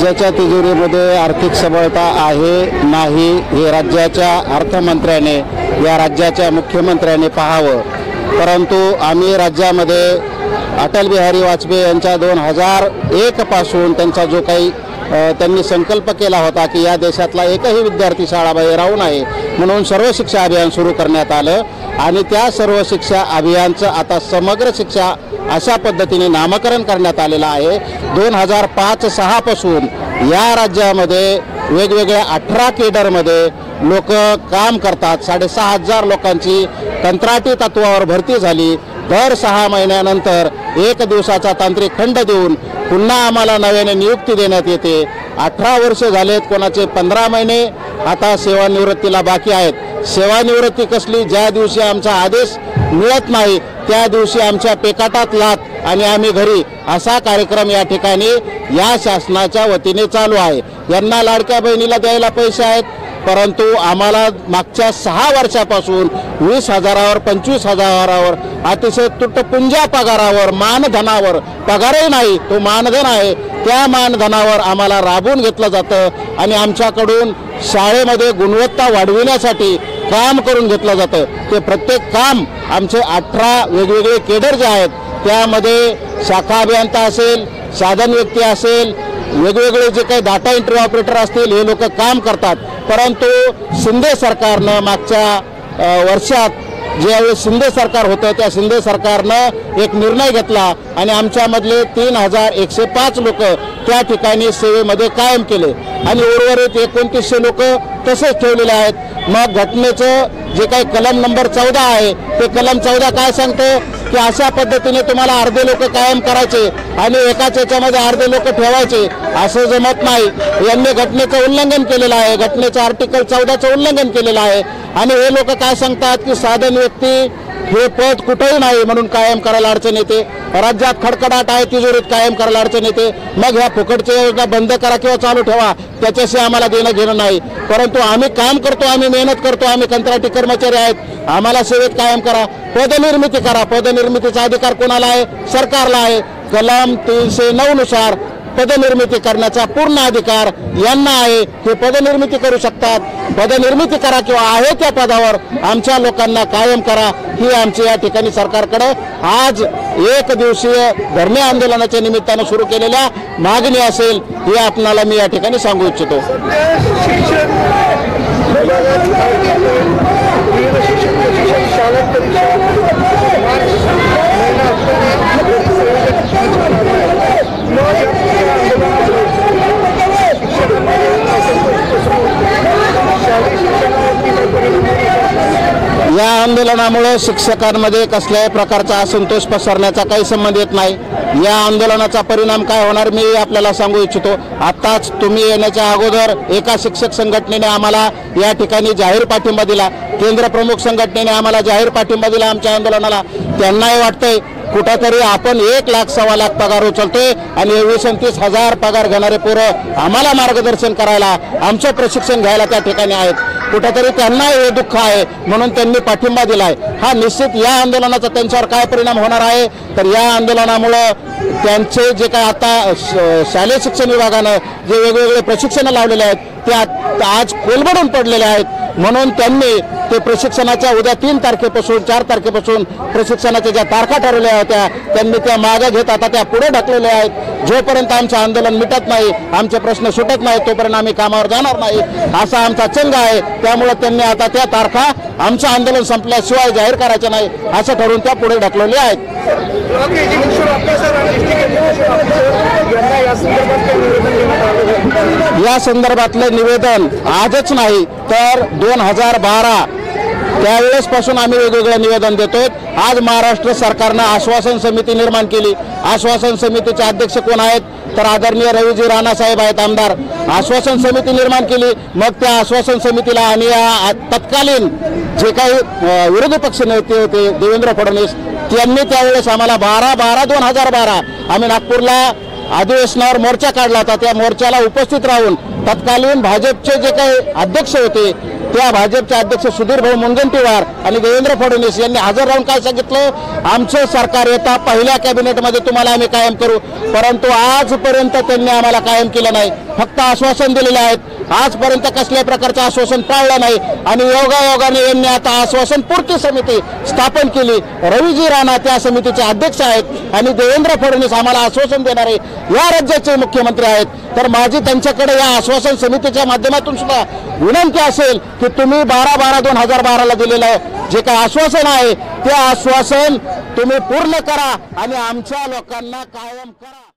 राज्याच्या तिजोरीमध्ये आर्थिक सबळता आहे नाही हे राज्याच्या अर्थमंत्र्याने या राज्याच्या मुख्यमंत्र्याने पाहावं। परंतु आम्ही राज्यामध्ये अटल बिहारी वाजपेयी यांच्या 2001 पासून त्यांचा जो काही त्यांनी संकल्प केला होता की या देशातला एकही विद्यार्थी शाळाबाहेर राहू नये म्हणून सर्व शिक्षा अभियान सुरू करण्यात आलं आणि त्या सर्व शिक्षा अभियानचं आता समग्र शिक्षा अशा पद्धतीने नामकरण करण्यात आलेलं आहे। 2005-06 पासून या राज्यामध्ये वेगवेगळ्या 18 केडरमध्ये लोक काम करतात। 6,500 लोकांची कंत्राटी तत्वावर भरती झाली। दर 6 महिन्यानंतर 1 दिवसाचा तांत्रिक खंड देऊन पुन्हा आम्हाला नव्याने नियुक्ती देण्यात येते। 18 वर्ष झालेत, कोणाचे 15 महिने आता सेवानिवृत्तीला बाकी आहेत। सेवानिवृत्ती कसली? ज्या दिवशी आमचा आदेश मिळत नाही त्या दिवशी आमच्या पेकाटात लात आणि आम्ही घरी, असा कार्यक्रम या ठिकाणी या शासनाच्या वतीने चालू आहे। यांना लाडक्या बहिणीला द्यायला पैसे आहेत, परंतु आम्हाला मागच्या 6 वर्षापासून 20,000वर 25,000वर अतिशय तुटपुंजा पगारावर, मानधनावर, पगारही नाही तो मानधन आहे, त्या मानधनावर आम्हाला राबवून घेतलं जातं आणि आमच्याकडून शाळेमध्ये गुणवत्ता वाढविण्यासाठी काम करून घेतलं जातं। ते प्रत्येक काम आमचे 18 वेगवेगळे केडर जे आहेत त्यामध्ये शाखा अभियंता असेल, साधन व्यक्ती असेल, वेगवेगळे जे काही डाटा एंट्री ऑपरेटर असतील हे लोक काम करतात। परंतु शिंदे सरकारनं मागच्या वर्षात ज्यावेळेस शिंदे सरकार होतं त्या शिंदे सरकारनं एक निर्णय घेतला आणि आमच्यामधले 3,105 लोक त्या ठिकाणी सेवेमध्ये कायम केले आणि उर्वरित 2900 लोक तसेच ठेवलेले आहेत। मग घटनेचं जे काही कलम नंबर 14 आहे ते कलम 14 काय सांगतं की अशा पद्धतीने तुम्हाला अर्धे लोक कायम करायचे आणि एकाच याच्यामध्ये अर्धे लोक ठेवायचे, असं जमत नाही। यांनी घटनेचं उल्लंघन केलेलं आहे, घटनेचं आर्टिकल 14चं उल्लंघन केलेलं आहे आणि हे लोक काय सांगतात की साधन व्यक्ती हे पद कुठेही नाही म्हणून कायम करायला अडचण येते। राज्यात खडखडाट आहे, तिजोरीत कायम करायला अडचण येते। मग ह्या फुकटच्या योजना बंद करा किंवा चालू ठेवा, त्याच्याशी आम्हाला देणं घेणं नाही। परंतु आम्ही काम करतो, आम्ही मेहनत करतो, आम्ही कंत्राटी कर्मचारी आहेत, आम्हाला सेवेत कायम करा, पदनिर्मिती करा। पदनिर्मितीचा अधिकार कोणाला आहे? सरकारला आहे। कलम 309 नुसार पदनिर्मिती करण्याचा पूर्ण अधिकार यांना आहे, हे पदनिर्मिती करू शकतात। पदनिर्मिती करा किंवा आहे त्या पदावर आमच्या लोकांना कायम करा, ही आमची या ठिकाणी सरकारकडे आज 1 दिवसीय धरणे आंदोलनाच्या निमित्तानं सुरू केलेल्या मागणी असेल, हे आपणाला मी या ठिकाणी सांगू इच्छितो। या आंदोलनामुळे शिक्षकांमध्ये कसल्याही प्रकारचा असंतोष पसरण्याचा काही संबंध येत नाही। या आंदोलनाचा परिणाम काय होणार मी आपल्याला सांगू इच्छितो। आताच तुम्ही येण्याच्या अगोदर एका शिक्षक संघटनेने आम्हाला या ठिकाणी जाहीर पाठिंबा दिला, केंद्र प्रमुख संघटनेने आम्हाला जाहीर पाठिंबा दिला आमच्या आंदोलनाला। त्यांनाही वाटतंय कुठेतरी आपण 1 लाख 1.25 लाख पगार उचलतोय आणि 20-30 पगार घेणारे पोरं आम्हाला मार्गदर्शन करायला, आमचं प्रशिक्षण घ्यायला त्या ठिकाणी आहेत। कुठेतरी त्यांना हे दुःख आहे म्हणून त्यांनी पाठिंबा दिलाय। हा निश्चित या आंदोलनाचा त्यांच्यावर काय परिणाम होणार आहे तर या आंदोलनामुळे त्यांचे जे काय आता शालेय शिक्षण विभागानं जे वेगवेगळे प्रशिक्षण लावलेले आहेत ते आज कोलमडून पडलेले आहेत, म्हणून त्यांनी ते प्रशिक्षणाच्या उद्या 3 तारखेपासून 4 तारखेपासून प्रशिक्षणाच्या ज्या तारखा ठरवल्या होत्या त्यांनी त्या मागे घेत आता त्या पुढे ढकललेल्या आहेत। जोपर्यंत आमचं आंदोलन मिटत नाही, आमचे प्रश्न सुटत नाही, तोपर्यंत आम्ही कामावर जाणार नाही, असा आमचा चंग आहे। त्यामुळे त्यांनी आता त्या तारखा आमचं आंदोलन संपल्याशिवाय जाहीर करायचं नाही असं ठरवून त्या पुढे ढकलवल्या आहेत। या संदर्भातले निवेदन आजच नाही तर 2012 त्यावेळेसपासून आम्ही वेगवेगळे निवेदन देतोय। आज महाराष्ट्र सरकारनं आश्वासन समिती निर्माण केली। आश्वासन समितीचे अध्यक्ष कोण आहेत तर आदरणीय रवीजी राणा साहेब आहेत आमदार। आश्वासन समिती निर्माण केली, मग त्या आश्वासन समितीला आणि तत्कालीन जे काही विरोधी पक्ष नेते होते देवेंद्र फडणवीस त्यांनी त्यावेळेस आम्हाला 12/12/2012 आम्ही नागपूरला अधिवेशनावर मोर्चा काढला होता। त्या मोर्चाला उपस्थित राहून तत्कालीन भाजपचे जे काही अध्यक्ष होते त्या भाजपचे अध्यक्ष सुधीर भाऊ मुनगंटीवार आणि देवेंद्र फडणवीस यांनी हजर राहून काय सांगितलं, आमचं सरकार येता पहिल्या कॅबिनेटमध्ये तुम्हाला आम्ही कायम करू. परंतु आजपर्यंत त्यांनी आम्हाला कायम केलं नाही, फक्त आश्वासन दिलेले आहेत. आजपर्यंत कसल्याही प्रकारचं आश्वासन पाळलं नाही आणि योगायोगाने यांनी आता आश्वासन पूर्ती समिती स्थापन केली. रवीजी राणा त्या समितीचे अध्यक्ष आहेत आणि देवेंद्र फडणवीस आम्हाला आश्वासन देणारे या राज्याचे मुख्यमंत्री आहेत. तर माझी त्यांच्याकडे या आश्वासन समितीच्या माध्यमातून सुद्धा विनंती असेल की तुम्ही 12/12/2012ला दिलेलं जे काही आश्वासन आहे ते आश्वासन तुम्ही पूर्ण करा आणि आमच्या लोकांना कायम करा.